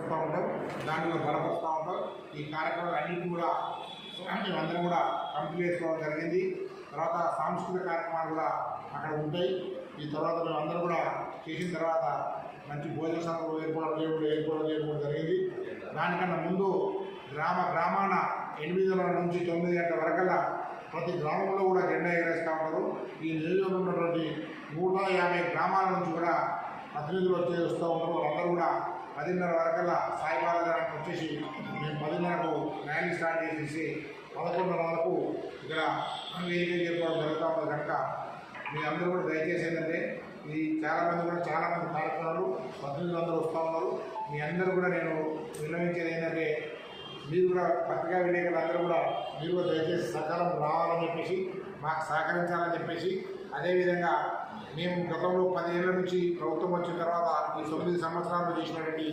వస్తూ ఉంటాం, దాంట్లో బలపరుస్తూ ఉంటాం. ఈ కార్యక్రమాలు అన్నింటినీ కూడా మేమందరం కూడా కంప్లీట్ చేసుకోవడం జరిగింది. తర్వాత సాంస్కృతిక కార్యక్రమాలు కూడా అక్కడ ఉంటాయి. ఈ తర్వాత మేమందరం కూడా చేసిన తర్వాత మంచి భోజన సభలు ఏర్పాటు చేయడం జరిగింది. దానికన్నా ముందు గ్రామాన 8 నుంచి 9 గంటల వరకల్లా ప్రతి గ్రామంలో కూడా జెండా ఎగరేస్తూ ఉంటారు. ఈ నియోజకవర్గంలో ఉన్నటువంటి 150 గ్రామాల నుంచి కూడా ప్రతినిధులు వస్తూ ఉంటారు. వాళ్ళందరూ కూడా 10:30 వరకల్లా సాయిబాబా గారికి వచ్చేసి మేము 10:30కు ర్యాలీ స్టార్ట్ చేసేసి 11:30 ఇక్కడ వేదిక చేసుకోవడం జరుగుతూ ఉంటుంది. కనుక మీ అందరూ కూడా దయచేసి ఏంటంటే ఇది చాలామంది కార్యక్రమాలు ప్రతినిధులు అందరూ వస్తూ ఉన్నారు. మీ అందరూ కూడా నేను విన్నవించేది ఏంటంటే మీరు కూడా పత్రికా విలేకరులు అందరూ కూడా మీరు కూడా దయచేసి సకాలం రావాలని చెప్పేసి మాకు సహకరించాలని చెప్పేసి, అదేవిధంగా మేము గతంలో 10 ఏళ్ళ నుంచి ప్రభుత్వం వచ్చిన తర్వాత ఈ 9 సంవత్సరాలు చేసినటువంటి